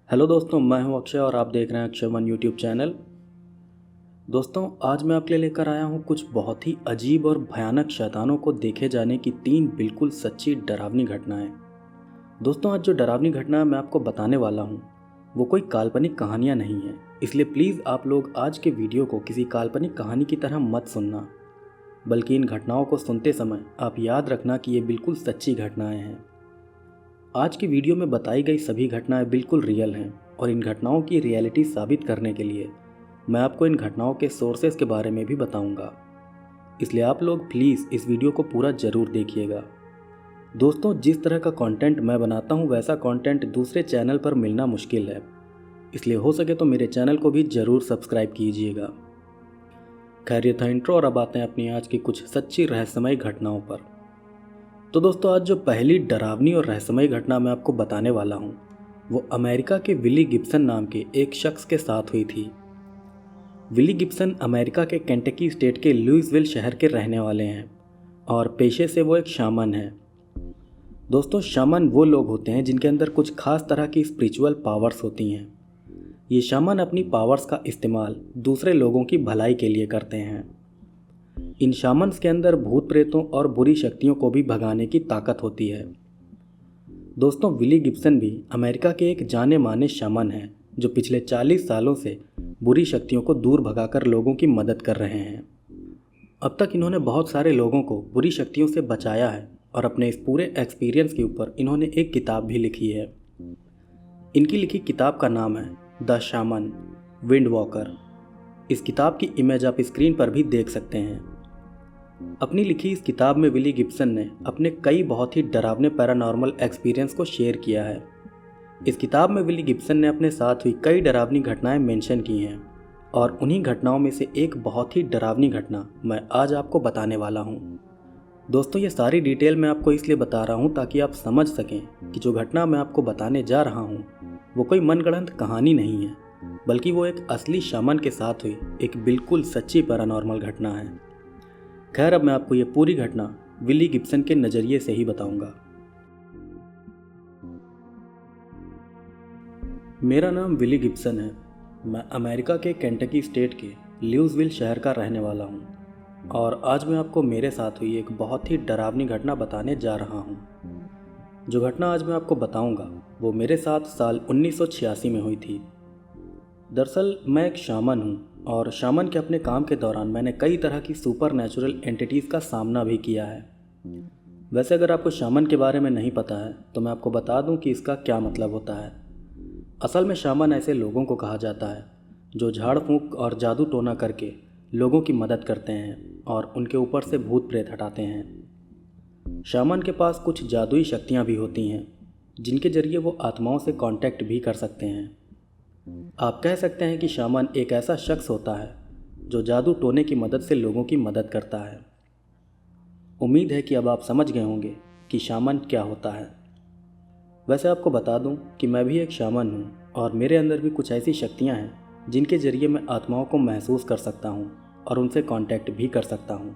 Hello दोस्तों, मैं हूं अक्षय और आप देख रहे हैं अक्षय वन यूट्यूब चैनल। दोस्तों, आज मैं आपके लिए लेकर आया हूं कुछ बहुत ही अजीब और भयानक शैतानों को देखे जाने की 3 बिल्कुल सच्ची डरावनी घटनाएं। दोस्तों, आज जो डरावनी घटना मैं आपको बताने वाला हूं वो कोई काल्पनिक कहानियां नहीं है, इसलिए प्लीज़ आप लोग आज के वीडियो को किसी काल्पनिक कहानी की तरह मत सुनना, बल्कि इन घटनाओं को सुनते समय आप याद रखना कि ये बिल्कुल सच्ची घटनाएँ हैं। आज की वीडियो में बताई गई सभी घटनाएं बिल्कुल रियल हैं और इन घटनाओं की रियलिटी साबित करने के लिए मैं आपको इन घटनाओं के सोर्सेज के बारे में भी बताऊंगा। इसलिए आप लोग प्लीज़ इस वीडियो को पूरा ज़रूर देखिएगा। दोस्तों, जिस तरह का कंटेंट मैं बनाता हूं वैसा कंटेंट दूसरे चैनल पर मिलना मुश्किल है, इसलिए हो सके तो मेरे चैनल को भी ज़रूर सब्सक्राइब कीजिएगा। खैर, ये था इंट्रो और अब आते हैं अपनी आज की कुछ सच्ची रहस्यमयी घटनाओं पर। तो दोस्तों, आज जो पहली डरावनी और रहस्यमयी घटना मैं आपको बताने वाला हूँ वो अमेरिका के विली गिब्सन नाम के एक शख्स के साथ हुई थी। विली गिब्सन अमेरिका के केंटकी स्टेट के लुइसविल शहर के रहने वाले हैं और पेशे से वो एक शामन है। दोस्तों, शामन वो लोग होते हैं जिनके अंदर कुछ खास तरह की स्पिरिचुअल पावर्स होती हैं। ये शामन अपनी पावर्स का इस्तेमाल दूसरे लोगों की भलाई के लिए करते हैं। इन शामन्स के अंदर भूत प्रेतों और बुरी शक्तियों को भी भगाने की ताकत होती है। दोस्तों, विली गिब्सन भी अमेरिका के एक जाने माने शामन हैं जो पिछले 40 सालों से बुरी शक्तियों को दूर भगाकर लोगों की मदद कर रहे हैं। अब तक इन्होंने बहुत सारे लोगों को बुरी शक्तियों से बचाया है और अपने इस पूरे एक्सपीरियंस के ऊपर इन्होंने एक किताब भी लिखी है। इनकी लिखी किताब का नाम है द शामन विंड वॉकर। इस किताब की इमेज आप स्क्रीन पर भी देख सकते हैं। अपनी लिखी इस किताब में विली गिब्सन ने अपने कई बहुत ही डरावने पैरानॉर्मल एक्सपीरियंस को शेयर किया है। इस किताब में विली गिब्सन ने अपने साथ हुई कई डरावनी घटनाएं मेंशन की हैं और उन्हीं घटनाओं में से एक बहुत ही डरावनी घटना मैं आज आपको बताने वाला हूं। दोस्तों, ये सारी डिटेल मैं आपको इसलिए बता रहा हूं ताकि आप समझ सकें कि जो घटना मैं आपको बताने जा रहा हूं वो कोई मनगढ़ंत कहानी नहीं है, बल्कि वो एक असली शामन के साथ हुई एक बिल्कुल सच्ची पैरानॉर्मल घटना है। खैर, अब मैं आपको ये पूरी घटना विली गिब्सन के नज़रिए से ही बताऊंगा। मेरा नाम विली गिब्सन है। मैं अमेरिका के केंटकी स्टेट के लुइसविल शहर का रहने वाला हूँ और आज मैं आपको मेरे साथ हुई एक बहुत ही डरावनी घटना बताने जा रहा हूँ। जो घटना आज मैं आपको बताऊंगा वो मेरे साथ साल 1986 में हुई थी। दरअसल मैं एक शामन हूँ और शामन के अपने काम के दौरान मैंने कई तरह की सुपर नेचुरल एंटिटीज़ का सामना भी किया है। वैसे अगर आपको शामन के बारे में नहीं पता है तो मैं आपको बता दूं कि इसका क्या मतलब होता है। असल में शामन ऐसे लोगों को कहा जाता है जो झाड़ फूंक और जादू टोना करके लोगों की मदद करते हैं और उनके ऊपर से भूत प्रेत हटाते हैं। शामन के पास कुछ जादुई शक्तियाँ भी होती हैं जिनके जरिए वो आत्माओं से कांटेक्ट भी कर सकते हैं। आप कह सकते हैं कि शामन एक ऐसा शख्स होता है जो जादू टोने की मदद से लोगों की मदद करता है। उम्मीद है कि अब आप समझ गए होंगे कि शामन क्या होता है। वैसे आपको बता दूं कि मैं भी एक शामन हूं और मेरे अंदर भी कुछ ऐसी शक्तियां हैं जिनके ज़रिए मैं आत्माओं को महसूस कर सकता हूं और उनसे कांटेक्ट भी कर सकता हूं।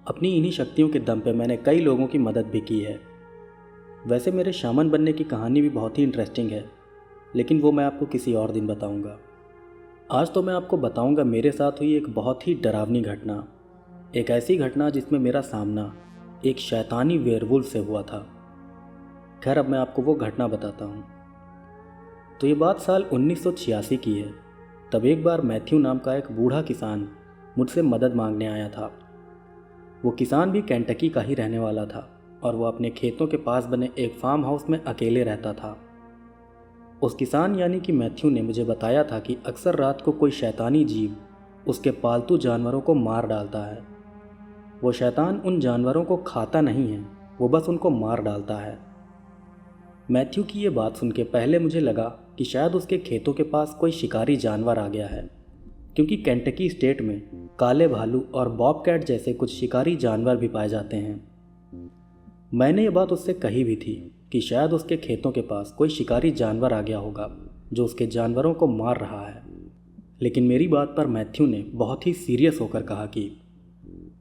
अपनी इन्हीं शक्तियों के दम पे मैंने कई लोगों की मदद भी की है। वैसे मेरे शामन बनने की कहानी भी बहुत ही इंटरेस्टिंग है, लेकिन वो मैं आपको किसी और दिन बताऊंगा। आज तो मैं आपको बताऊंगा मेरे साथ हुई एक बहुत ही डरावनी घटना, एक ऐसी घटना जिसमें मेरा सामना एक शैतानी वेयरवुल्फ से हुआ था। खैर, अब मैं आपको वो घटना बताता हूँ। तो ये बात साल 1986 की है। तब एक बार मैथ्यू नाम का एक बूढ़ा किसान मुझसे मदद मांगने आया था। वो किसान भी केंटकी का ही रहने वाला था और वो अपने खेतों के पास बने एक फार्म हाउस में अकेले रहता था। उस किसान यानी कि मैथ्यू ने मुझे बताया था कि अक्सर रात को कोई शैतानी जीव उसके पालतू जानवरों को मार डालता है। वो शैतान उन जानवरों को खाता नहीं है, वो बस उनको मार डालता है। मैथ्यू की ये बात सुन के पहले मुझे लगा कि शायद उसके खेतों के पास कोई शिकारी जानवर आ गया है, क्योंकि केंटकी स्टेट में काले भालू और बॉबकैट जैसे कुछ शिकारी जानवर भी पाए जाते हैं। मैंने ये बात उससे कही भी थी कि शायद उसके खेतों के पास कोई शिकारी जानवर आ गया होगा जो उसके जानवरों को मार रहा है। लेकिन मेरी बात पर मैथ्यू ने बहुत ही सीरियस होकर कहा कि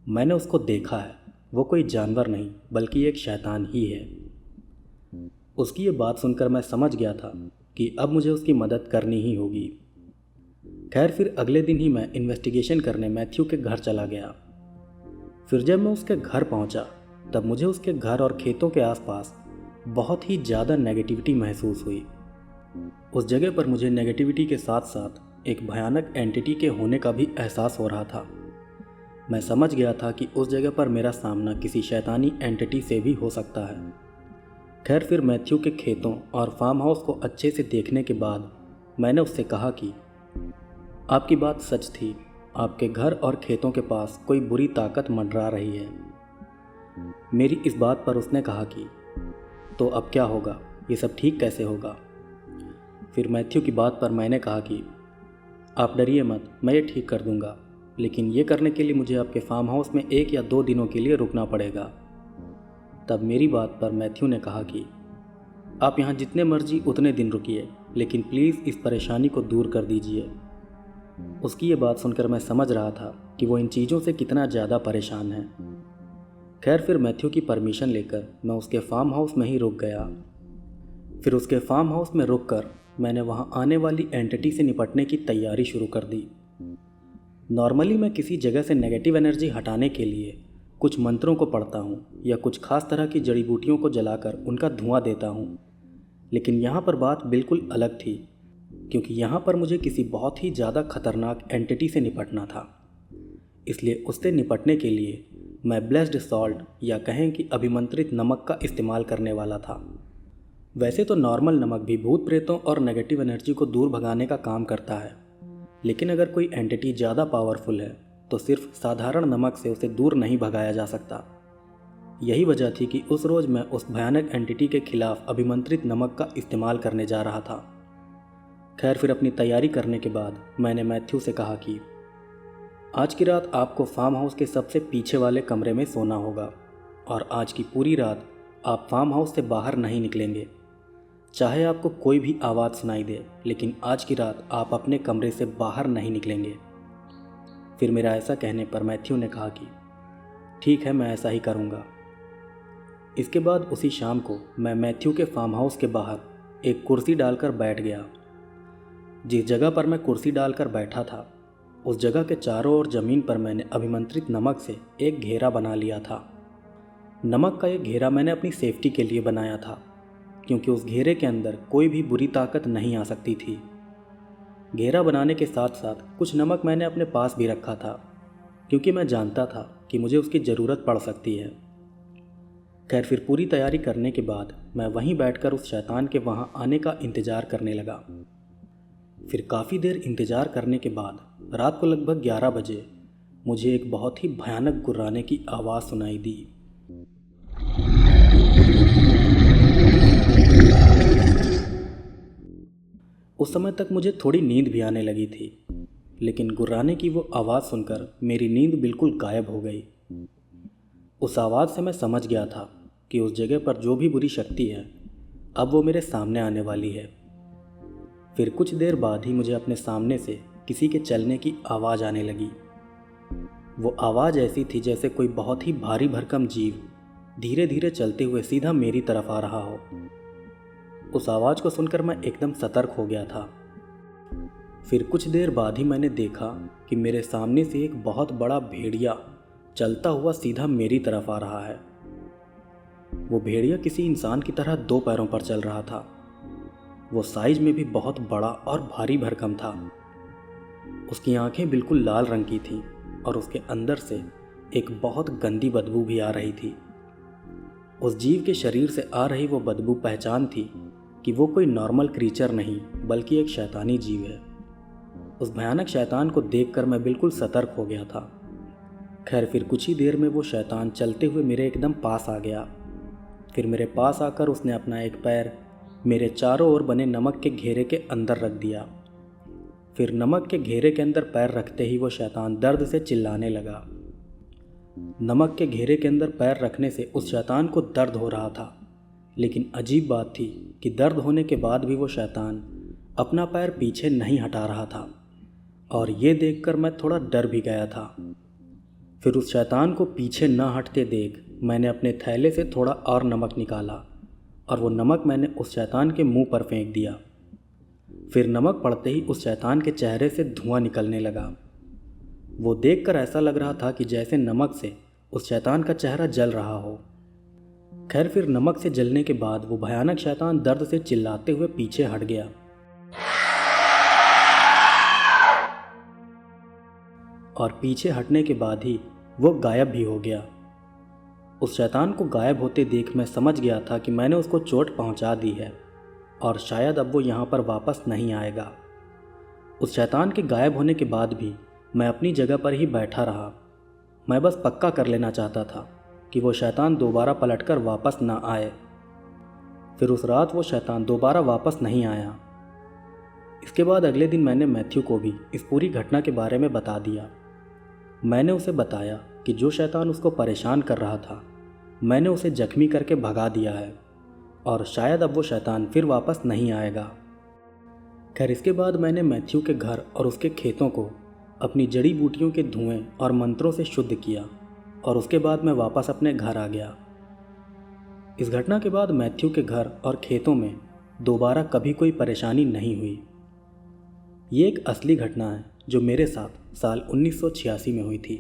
मैंने उसको देखा है, वो कोई जानवर नहीं बल्कि एक शैतान ही है। उसकी ये बात सुनकर मैं समझ गया था कि अब मुझे उसकी मदद करनी ही होगी। खैर, फिर अगले दिन ही मैं इन्वेस्टिगेशन करने मैथ्यू के घर चला गया। फिर जब मैं उसके घर पहुंचा तब मुझे उसके घर और खेतों के आसपास बहुत ही ज़्यादा नेगेटिविटी महसूस हुई। उस जगह पर मुझे नेगेटिविटी के साथ साथ एक भयानक एंटिटी के होने का भी एहसास हो रहा था। मैं समझ गया था कि उस जगह पर मेरा सामना किसी शैतानी एंटिटी से भी हो सकता है। खैर, फिर मैथ्यू के खेतों और फार्म हाउस को अच्छे से देखने के बाद मैंने उससे कहा कि आपकी बात सच थी, आपके घर और खेतों के पास कोई बुरी ताकत मंडरा रही है। मेरी इस बात पर उसने कहा कि तो अब क्या होगा, ये सब ठीक कैसे होगा। फिर मैथ्यू की बात पर मैंने कहा कि आप डरिए मत, मैं ये ठीक कर दूंगा, लेकिन ये करने के लिए मुझे आपके फार्म हाउस में 1 या 2 दिनों के लिए रुकना पड़ेगा। तब मेरी बात पर मैथ्यू ने कहा कि आप यहाँ जितने मर्जी उतने दिन रुकिए, लेकिन प्लीज़ इस परेशानी को दूर कर दीजिए। उसकी ये बात सुनकर मैं समझ रहा था कि वो इन चीज़ों से कितना ज़्यादा परेशान है। खैर, फिर मैथ्यू की परमिशन लेकर मैं उसके फार्म हाउस में ही रुक गया। फिर उसके फार्म हाउस में रुककर मैंने वहाँ आने वाली एंटिटी से निपटने की तैयारी शुरू कर दी। नॉर्मली मैं किसी जगह से नेगेटिव एनर्जी हटाने के लिए कुछ मंत्रों को पढ़ता हूँ या कुछ खास तरह की जड़ी बूटियों को जलाकर उनका धुआं देता हूँ, लेकिन यहाँ पर बात बिल्कुल अलग थी, क्योंकि यहाँ पर मुझे किसी बहुत ही ज़्यादा खतरनाक एंटिटी से निपटना था। इसलिए उससे निपटने के लिए मैं ब्लेस्ड सॉल्ट या कहें कि अभिमंत्रित नमक का इस्तेमाल करने वाला था। वैसे तो नॉर्मल नमक भी भूत प्रेतों और नेगेटिव एनर्जी को दूर भगाने का काम करता है, लेकिन अगर कोई एंटिटी ज़्यादा पावरफुल है तो सिर्फ साधारण नमक से उसे दूर नहीं भगाया जा सकता। यही वजह थी कि उस रोज़ मैं उस भयानक एंटिटी के खिलाफ अभिमंत्रित नमक का इस्तेमाल करने जा रहा था। खैर, फिर अपनी तैयारी करने के बाद मैंने मैथ्यू से कहा कि आज की रात आपको फार्म हाउस के सबसे पीछे वाले कमरे में सोना होगा और आज की पूरी रात आप फार्म हाउस से बाहर नहीं निकलेंगे। चाहे आपको कोई भी आवाज़ सुनाई दे, लेकिन आज की रात आप अपने कमरे से बाहर नहीं निकलेंगे। फिर मेरा ऐसा कहने पर मैथ्यू ने कहा कि ठीक है, मैं ऐसा ही करूँगा। इसके बाद उसी शाम को मैं मैथ्यू के फार्म हाउस के बाहर एक कुर्सी डालकर बैठ गया। जिस जगह पर मैं कुर्सी डालकर बैठा था उस जगह के चारों ओर ज़मीन पर मैंने अभिमंत्रित नमक से एक घेरा बना लिया था। नमक का ये घेरा मैंने अपनी सेफ्टी के लिए बनाया था, क्योंकि उस घेरे के अंदर कोई भी बुरी ताकत नहीं आ सकती थी। घेरा बनाने के साथ साथ कुछ नमक मैंने अपने पास भी रखा था, क्योंकि मैं जानता था कि मुझे उसकी ज़रूरत पड़ सकती है। खैर, फिर पूरी तैयारी करने के बाद मैं वहीं बैठकर उस शैतान के वहाँ आने का इंतज़ार करने लगा। फिर काफ़ी देर इंतज़ार करने के बाद रात को लगभग 11 बजे मुझे एक बहुत ही भयानक गुर्राने की आवाज़ सुनाई दी। उस समय तक मुझे थोड़ी नींद भी आने लगी थी, लेकिन गुर्राने की वो आवाज़ सुनकर मेरी नींद बिल्कुल गायब हो गई। उस आवाज़ से मैं समझ गया था कि उस जगह पर जो भी बुरी शक्ति है अब वो मेरे सामने आने वाली है। फिर कुछ देर बाद ही मुझे अपने सामने से किसी के चलने की आवाज़ आने लगी। वो आवाज़ ऐसी थी जैसे कोई बहुत ही भारी भरकम जीव धीरे धीरे चलते हुए सीधा मेरी तरफ आ रहा हो। उस आवाज़ को सुनकर मैं एकदम सतर्क हो गया था। फिर कुछ देर बाद ही मैंने देखा कि मेरे सामने से एक बहुत बड़ा भेड़िया चलता हुआ सीधा मेरी तरफ आ रहा है। वो भेड़िया किसी इंसान की तरह 2 पैरों पर चल रहा था। वो साइज में भी बहुत बड़ा और भारी भरकम था। उसकी आंखें बिल्कुल लाल रंग की थीं और उसके अंदर से एक बहुत गंदी बदबू भी आ रही थी। उस जीव के शरीर से आ रही वो बदबू पहचान थी कि वो कोई नॉर्मल क्रीचर नहीं बल्कि एक शैतानी जीव है। उस भयानक शैतान को देखकर मैं बिल्कुल सतर्क हो गया था। खैर, फिर कुछ ही देर में वो शैतान चलते हुए मेरे एकदम पास आ गया। फिर मेरे पास आकर उसने अपना एक पैर मेरे चारों ओर बने नमक के घेरे के अंदर रख दिया। फिर नमक के घेरे के अंदर पैर रखते ही वो शैतान दर्द से चिल्लाने लगा। नमक के घेरे के अंदर पैर रखने से उस शैतान को दर्द हो रहा था, लेकिन अजीब बात थी कि दर्द होने के बाद भी वो शैतान अपना पैर पीछे नहीं हटा रहा था, और ये देखकर मैं थोड़ा डर भी गया था। फिर उस शैतान को पीछे न हटते देख मैंने अपने थैले से थोड़ा और नमक निकाला, और वो नमक मैंने उस शैतान के मुंह पर फेंक दिया। फिर नमक पड़ते ही उस शैतान के चेहरे से धुआं निकलने लगा। वो देखकर ऐसा लग रहा था कि जैसे नमक से उस शैतान का चेहरा जल रहा हो। खैर, फिर नमक से जलने के बाद वो भयानक शैतान दर्द से चिल्लाते हुए पीछे हट गया। और पीछे हटने के बाद ही वो गायब भी हो गया। उस शैतान को गायब होते देख मैं समझ गया था कि मैंने उसको चोट पहुंचा दी है और शायद अब वो यहाँ पर वापस नहीं आएगा। उस शैतान के गायब होने के बाद भी मैं अपनी जगह पर ही बैठा रहा। मैं बस पक्का कर लेना चाहता था कि वो शैतान दोबारा पलटकर वापस ना आए। फिर उस रात वो शैतान दोबारा वापस नहीं आया। इसके बाद अगले दिन मैंने मैथ्यू को भी इस पूरी घटना के बारे में बता दिया। मैंने उसे बताया कि जो शैतान उसको परेशान कर रहा था मैंने उसे जख्मी करके भगा दिया है और शायद अब वो शैतान फिर वापस नहीं आएगा। खैर, इसके बाद मैंने मैथ्यू के घर और उसके खेतों को अपनी जड़ी बूटियों के धुएं और मंत्रों से शुद्ध किया, और उसके बाद मैं वापस अपने घर आ गया। इस घटना के बाद मैथ्यू के घर और खेतों में दोबारा कभी कोई परेशानी नहीं हुई। ये एक असली घटना है जो मेरे साथ साल 1986 में हुई थी।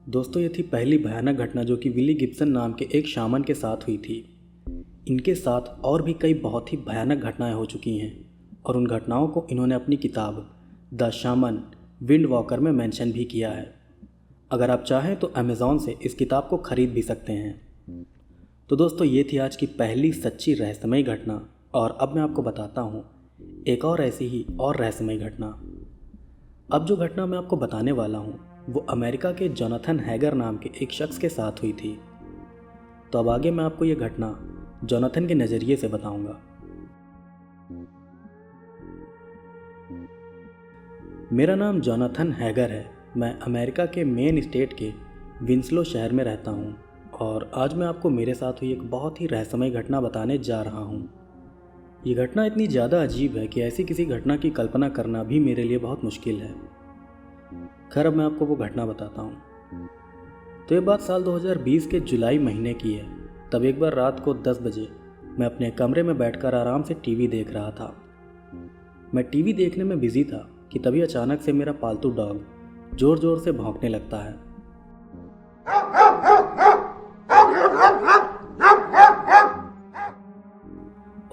दोस्तों, ये थी पहली भयानक घटना जो कि विली गिब्सन नाम के एक शामन के साथ हुई थी। इनके साथ और भी कई बहुत ही भयानक घटनाएं हो चुकी हैं, और उन घटनाओं को इन्होंने अपनी किताब द शामन विंड वॉकर में मेंशन भी किया है। अगर आप चाहें तो अमेज़ॉन से इस किताब को ख़रीद भी सकते हैं। तो दोस्तों, ये थी आज की पहली सच्ची रहस्यमयी घटना, और अब मैं आपको बताता हूँ एक और ऐसी ही और रहस्यमयी घटना। अब जो घटना मैं आपको बताने वाला हूँ वो अमेरिका के जोनाथन हैगर नाम के एक शख्स के साथ हुई थी। तो अब आगे मैं आपको ये घटना जोनाथन के नज़रिए से बताऊंगा। मेरा नाम जोनाथन हैगर है। मैं अमेरिका के मेन स्टेट के विंसलो शहर में रहता हूँ, और आज मैं आपको मेरे साथ हुई एक बहुत ही रहस्यमयी घटना बताने जा रहा हूँ। ये घटना इतनी ज़्यादा अजीब है कि ऐसी किसी घटना की कल्पना करना भी मेरे लिए बहुत मुश्किल है। खैर, अब मैं आपको वो घटना बताता हूँ। तो ये बात साल 2020 के जुलाई महीने की है। तब एक बार रात को 10 बजे मैं अपने कमरे में बैठकर आराम से टीवी देख रहा था। मैं टीवी देखने में बिजी था कि तभी अचानक से मेरा पालतू डॉग जोर जोर से भौंकने लगता है।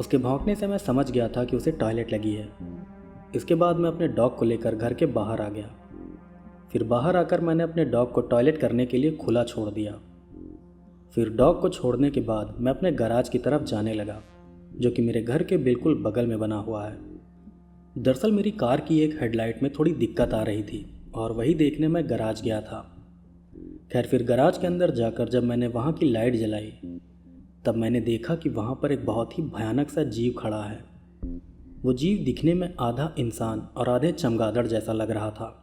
उसके भौंकने से मैं समझ गया था कि उसे टॉयलेट लगी है। इसके बाद मैं अपने डॉग को लेकर घर के बाहर आ गया। फिर बाहर आकर मैंने अपने डॉग को टॉयलेट करने के लिए खुला छोड़ दिया। फिर डॉग को छोड़ने के बाद मैं अपने गैराज की तरफ जाने लगा, जो कि मेरे घर के बिल्कुल बगल में बना हुआ है। दरअसल मेरी कार की एक हेडलाइट में थोड़ी दिक्कत आ रही थी, और वही देखने मैं गैराज गया था। खैर, फिर गैराज के अंदर जाकर जब मैंने वहाँ की लाइट जलाई तब मैंने देखा कि वहाँ पर एक बहुत ही भयानक सा जीव खड़ा है। वो जीव दिखने में आधा इंसान और आधे चमगादड़ जैसा लग रहा था।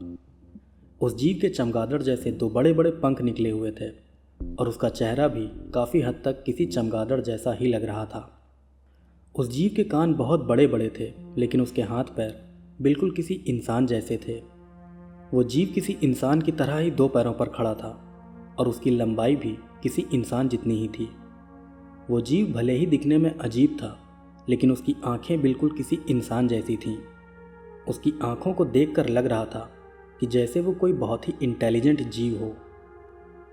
उस जीव के चमगादड़ जैसे दो बड़े बड़े पंख निकले हुए थे, और उसका चेहरा भी काफ़ी हद तक किसी चमगादड़ जैसा ही लग रहा था। उस जीव के कान बहुत बड़े बड़े थे, लेकिन उसके हाथ पैर बिल्कुल किसी इंसान जैसे थे। वो जीव किसी इंसान की तरह ही दो पैरों पर खड़ा था, और उसकी लंबाई भी किसी इंसान जितनी ही थी। वो जीव भले ही दिखने में अजीब था, लेकिन उसकी आंखें बिल्कुल किसी इंसान जैसी थीं। उसकी आंखों को देखकर लग रहा था कि जैसे वो कोई बहुत ही इंटेलिजेंट जीव हो।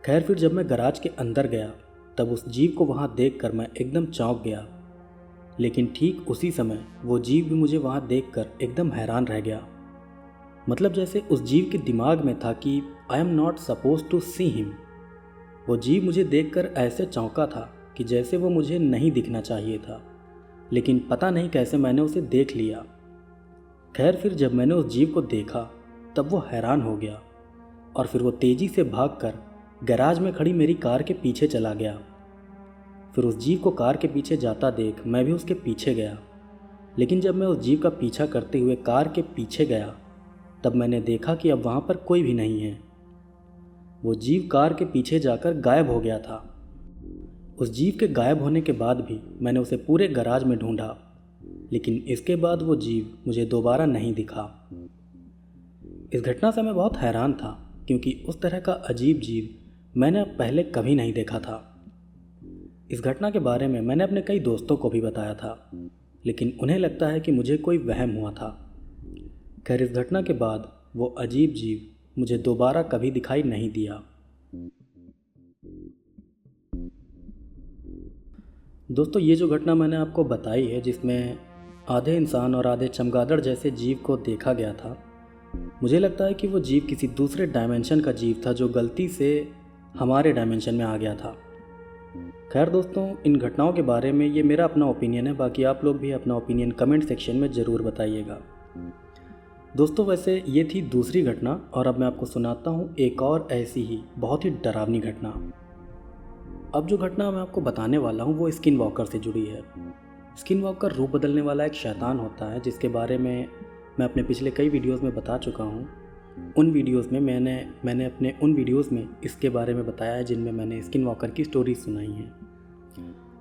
खैर, फिर जब मैं गैराज के अंदर गया तब उस जीव को वहाँ देखकर मैं एकदम चौंक गया। लेकिन ठीक उसी समय वो जीव भी मुझे वहाँ देखकर एकदम हैरान रह गया। मतलब जैसे उस जीव के दिमाग में था कि I am not suppose to see him. वो जीव मुझे देखकर ऐसे चौंका था कि जैसे वो मुझे नहीं दिखना चाहिए था, लेकिन पता नहीं कैसे मैंने उसे देख लिया। खैर, फिर जब मैंने उस जीव को देखा तब वो हैरान हो गया, और फिर वो तेज़ी से भागकर गैराज में खड़ी मेरी कार के पीछे चला गया। फिर उस जीव को कार के पीछे जाता देख मैं भी उसके पीछे गया। लेकिन जब मैं उस जीव का पीछा करते हुए कार के पीछे गया तब मैंने देखा कि अब वहाँ पर कोई भी नहीं है। वो जीव कार के पीछे जाकर गायब हो गया था। उस जीव के गायब होने के बाद भी मैंने उसे पूरे गराज में ढूंढा, लेकिन इसके बाद वो जीव मुझे दोबारा नहीं दिखा। इस घटना से मैं बहुत हैरान था क्योंकि उस तरह का अजीब जीव मैंने अब पहले कभी नहीं देखा था। इस घटना के बारे में मैंने अपने कई दोस्तों को भी बताया था, लेकिन उन्हें लगता है कि मुझे कोई वहम हुआ था। खैर, इस घटना के बाद वो अजीब जीव मुझे दोबारा कभी दिखाई नहीं दिया। दोस्तों, ये जो घटना मैंने आपको बताई है जिसमें आधे इंसान और आधे चमगादड़ जैसे जीव को देखा गया था, मुझे लगता है कि वो जीव किसी दूसरे डायमेंशन का जीव था जो गलती से हमारे डायमेंशन में आ गया था। खैर दोस्तों, इन घटनाओं के बारे में ये मेरा अपना ओपिनियन है, बाकी आप लोग भी अपना ओपिनियन कमेंट सेक्शन में ज़रूर बताइएगा। दोस्तों, वैसे ये थी दूसरी घटना और अब मैं आपको सुनाता हूँ एक और ऐसी ही बहुत ही डरावनी घटना। अब जो घटना मैं आपको बताने वाला हूँ वो स्किन वॉकर से जुड़ी है। स्किन वॉकर रूप बदलने वाला एक शैतान होता है जिसके बारे में मैं अपने पिछले कई वीडियोस में बता चुका हूँ। उन वीडियोस में मैंने अपने उन वीडियोस में इसके बारे में बताया है जिनमें मैंने स्किन वॉकर की स्टोरी सुनाई है।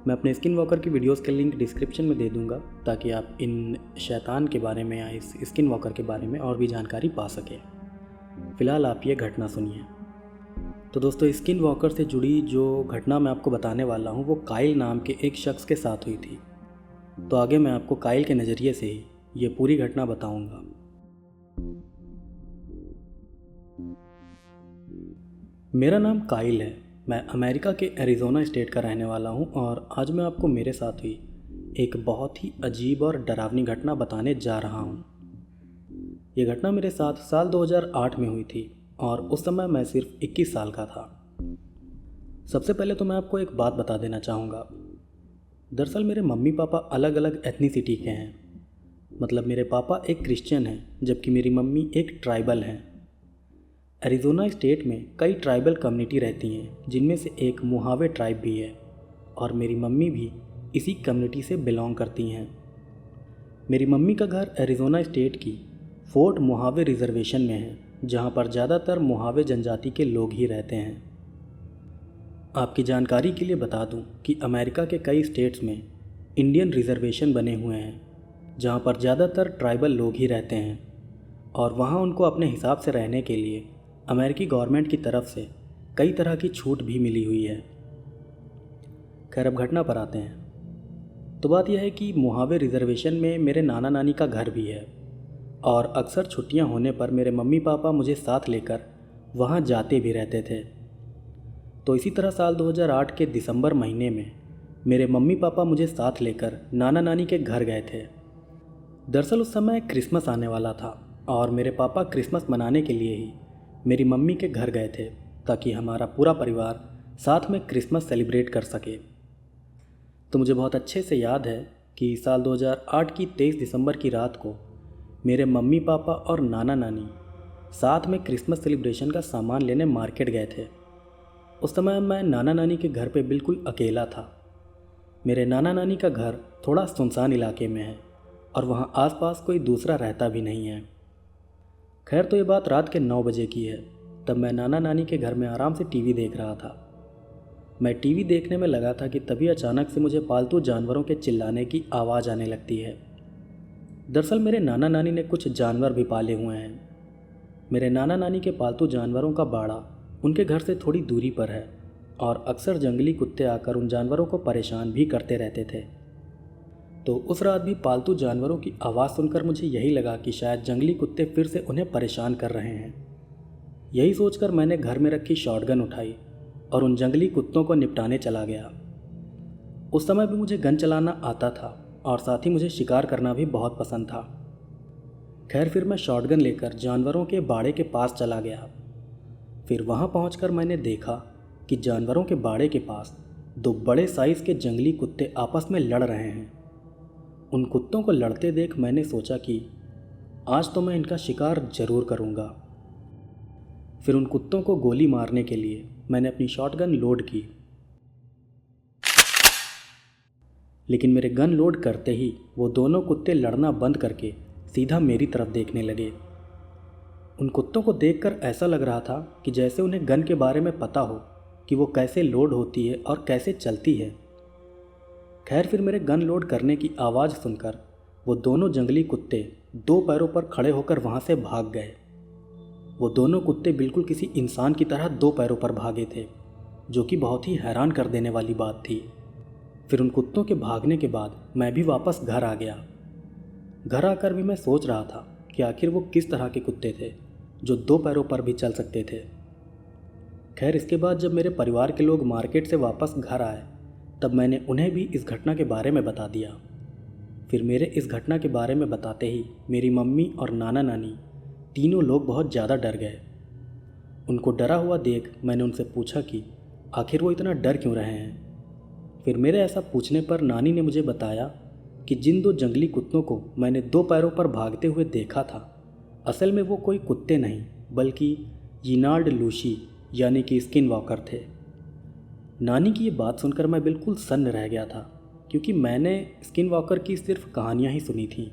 मैं अपने स्किन वॉकर की वीडियोस के लिंक डिस्क्रिप्शन में दे दूंगा ताकि आप इन शैतान के बारे में या इस स्किन वॉकर के बारे में और भी जानकारी पा सकें। फ़िलहाल आप ये घटना सुनिए। तो दोस्तों, स्किन वॉकर से जुड़ी जो घटना मैं आपको बताने वाला हूँ वो काइल नाम के एक शख्स के साथ हुई थी। तो आगे मैं आपको काइल के नज़रिए से ही ये पूरी घटना बताऊंगा। मेरा नाम काइल है। मैं अमेरिका के एरिज़ोना स्टेट का रहने वाला हूं और आज मैं आपको मेरे साथ हुई एक बहुत ही अजीब और डरावनी घटना बताने जा रहा हूं। ये घटना मेरे साथ साल 2008 में हुई थी और उस समय मैं सिर्फ 21 साल का था। सबसे पहले तो मैं आपको एक बात बता देना चाहूँगा। दरअसल मेरे मम्मी पापा अलग अलग एथनिसिटी के हैं। मतलब मेरे पापा एक क्रिश्चियन हैं जबकि मेरी मम्मी एक ट्राइबल हैं। एरिज़ोना स्टेट में कई ट्राइबल कम्युनिटी रहती हैं जिनमें से एक मोहावे ट्राइब भी है और मेरी मम्मी भी इसी कम्युनिटी से बिलोंग करती हैं। मेरी मम्मी का घर एरिज़ोना स्टेट की फोर्ट मोहावे रिजर्वेशन में है जहां पर ज़्यादातर मोहावे जनजाति के लोग ही रहते हैं। आपकी जानकारी के लिए बता दूं कि अमेरिका के कई स्टेट्स में इंडियन रिजर्वेशन बने हुए हैं जहां पर ज़्यादातर ट्राइबल लोग ही रहते हैं और वहां उनको अपने हिसाब से रहने के लिए अमेरिकी गवर्नमेंट की तरफ से कई तरह की छूट भी मिली हुई है। खैर, अब घटना पर आते हैं। तो बात यह है कि मोहावे रिजर्वेशन में मेरे नाना नानी का घर भी है और अक्सर छुट्टियां होने पर मेरे मम्मी पापा मुझे साथ लेकर वहां जाते भी रहते थे। तो इसी तरह साल 2008 के दिसंबर महीने में मेरे मम्मी पापा मुझे साथ लेकर नाना नानी के घर गए थे। दरअसल उस समय क्रिसमस आने वाला था और मेरे पापा क्रिसमस मनाने के लिए ही मेरी मम्मी के घर गए थे ताकि हमारा पूरा परिवार साथ में क्रिसमस सेलिब्रेट कर सके। तो मुझे बहुत अच्छे से याद है कि साल 2008 की 23 दिसंबर की रात को मेरे मम्मी पापा और नाना नानी साथ में क्रिसमस सेलिब्रेशन का सामान लेने मार्केट गए थे। उस समय मैं नाना नानी के घर पे बिल्कुल अकेला था। मेरे नाना नानी का घर थोड़ा सुनसान इलाके में है और वहाँ आसपास कोई दूसरा रहता भी नहीं है। खैर, तो ये बात रात के 9 बजे की है। तब मैं नाना नानी के घर में आराम से टीवी देख रहा था। मैं टीवी देखने में लगा था कि तभी अचानक से मुझे पालतू जानवरों के चिल्लाने की आवाज़ आने लगती है। दरअसल मेरे नाना नानी ने कुछ जानवर भी पाले हुए हैं। मेरे नाना नानी के पालतू जानवरों का बाड़ा उनके घर से थोड़ी दूरी पर है और अक्सर जंगली कुत्ते आकर उन जानवरों को परेशान भी करते रहते थे। तो उस रात भी पालतू जानवरों की आवाज़ सुनकर मुझे यही लगा कि शायद जंगली कुत्ते फिर से उन्हें परेशान कर रहे हैं। यही सोचकर मैंने घर में रखी शॉटगन उठाई और उन जंगली कुत्तों को निपटाने चला गया। उस समय भी मुझे गन चलाना आता था और साथ ही मुझे शिकार करना भी बहुत पसंद था। खैर, फिर मैं शॉटगन लेकर जानवरों के बाड़े के पास चला गया। फिर वहाँ पहुँचकर मैंने देखा कि जानवरों के बाड़े के पास 2 बड़े साइज़ के जंगली कुत्ते आपस में लड़ रहे हैं। उन कुत्तों को लड़ते देख मैंने सोचा कि आज तो मैं इनका शिकार ज़रूर करूँगा। फिर उन कुत्तों को गोली मारने के लिए मैंने अपनी शॉटगन लोड की। लेकिन मेरे गन लोड करते ही वो दोनों कुत्ते लड़ना बंद करके सीधा मेरी तरफ देखने लगे। उन कुत्तों को देखकर ऐसा लग रहा था कि जैसे उन्हें गन के बारे में पता हो कि वो कैसे लोड होती है और कैसे चलती है। खैर फिर मेरे गन लोड करने की आवाज़ सुनकर वो दोनों जंगली कुत्ते 2 पैरों पर खड़े होकर वहाँ से भाग गए। वो दोनों कुत्ते बिल्कुल किसी इंसान की तरह 2 पैरों पर भागे थे, जो कि बहुत ही हैरान कर देने वाली बात थी। फिर उन कुत्तों के भागने के बाद मैं भी वापस घर आ गया। घर आकर भी मैं सोच रहा था कि आखिर वो किस तरह के कुत्ते थे जो 2 पैरों पर भी चल सकते थे। खैर इसके बाद जब मेरे परिवार के लोग मार्केट से वापस घर आए तब मैंने उन्हें भी इस घटना के बारे में बता दिया। फिर मेरे इस घटना के बारे में बताते ही मेरी मम्मी और नाना नानी तीनों लोग बहुत ज़्यादा डर गए। उनको डरा हुआ देख मैंने उनसे पूछा कि आखिर वो इतना डर क्यों रहे हैं। फिर मेरे ऐसा पूछने पर नानी ने मुझे बताया कि जिन 2 जंगली कुत्तों को मैंने 2 पैरों पर भागते हुए देखा था, असल में वो कोई कुत्ते नहीं बल्कि यीनार्ड लूसी यानी कि स्किन वॉकर थे। नानी की ये बात सुनकर मैं बिल्कुल सन्न रह गया था, क्योंकि मैंने स्किन वॉकर की सिर्फ कहानियाँ ही सुनी थी।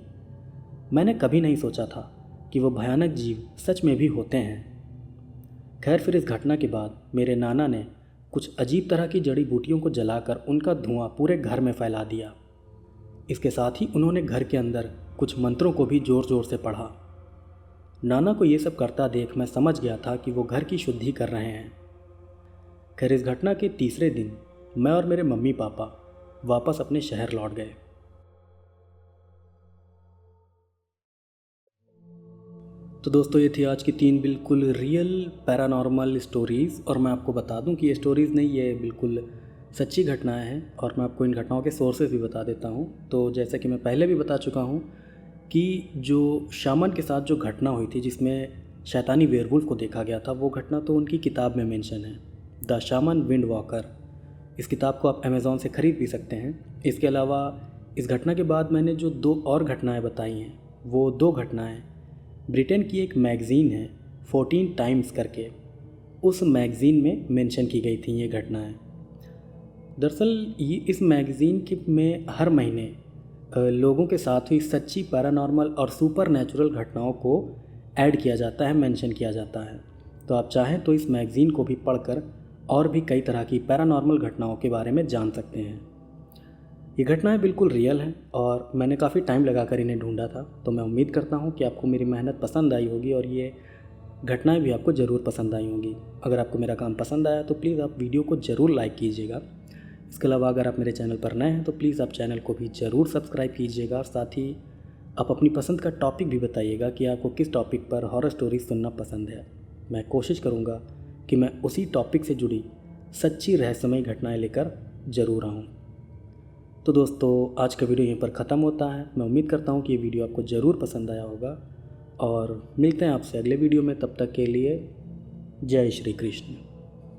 मैंने कभी नहीं सोचा था कि वो भयानक जीव सच में भी होते हैं। खैर फिर इस घटना के बाद मेरे नाना ने कुछ अजीब तरह की जड़ी बूटियों को जलाकर उनका धुआं पूरे घर में फैला दिया। इसके साथ ही उन्होंने घर के अंदर कुछ मंत्रों को भी ज़ोर ज़ोर से पढ़ा। नाना को ये सब करता देख मैं समझ गया था कि वो घर की शुद्धि कर रहे हैं। खैर इस घटना के तीसरे दिन मैं और मेरे मम्मी पापा वापस अपने शहर लौट गए। तो दोस्तों ये थी आज की 3 बिल्कुल रियल पैरानॉर्मल स्टोरीज़, और मैं आपको बता दूं कि ये स्टोरीज़ नहीं, ये बिल्कुल सच्ची घटनाएं हैं और मैं आपको इन घटनाओं के सोर्सेज भी बता देता हूं। तो जैसे कि मैं पहले भी बता चुका हूं कि जो शामन के साथ जो घटना हुई थी जिसमें शैतानी वेयरवुल्फ को देखा गया था, वो घटना तो उनकी किताब में मेंशन है, द शामन विंड वॉकर। इस किताब को आप अमेज़ॉन से ख़रीद भी सकते हैं। इसके अलावा इस घटना के बाद मैंने जो 2 और घटनाएं बताई हैं, वो 2 घटनाएं ब्रिटेन की एक मैगज़ीन है 14 टाइम्स करके, उस मैगज़ीन में मेंशन की गई थी ये घटनाएं। दरअसल ये इस मैगज़ीन के में हर महीने लोगों के साथ हुई सच्ची पैरानॉर्मल और सुपर नेचुरल घटनाओं को ऐड किया जाता है, मेंशन किया जाता है। तो आप चाहें तो इस मैगज़ीन को भी पढ़कर और भी कई तरह की पैरानॉर्मल घटनाओं के बारे में जान सकते हैं। ये घटनाएं बिल्कुल रियल हैं और मैंने काफ़ी टाइम लगाकर इन्हें ढूंढा था। तो मैं उम्मीद करता हूँ कि आपको मेरी मेहनत पसंद आई होगी और ये घटनाएं भी आपको ज़रूर पसंद आई होंगी। अगर आपको मेरा काम पसंद आया तो प्लीज़ आप वीडियो को ज़रूर लाइक कीजिएगा। इसके अलावा अगर आप मेरे चैनल पर नए हैं तो प्लीज़ आप चैनल को भी ज़रूर सब्सक्राइब कीजिएगा और साथ ही आप अपनी पसंद का टॉपिक भी बताइएगा कि आपको किस टॉपिक पर हॉरर स्टोरीज सुनना पसंद है। मैं कोशिश करूँगा कि मैं उसी टॉपिक से जुड़ी सच्ची रहस्यमय घटनाएं लेकर ज़रूर आऊँ। तो दोस्तों आज का वीडियो यहीं पर ख़त्म होता है। मैं उम्मीद करता हूँ कि ये वीडियो आपको ज़रूर पसंद आया होगा और मिलते हैं आपसे अगले वीडियो में। तब तक के लिए जय श्री कृष्ण।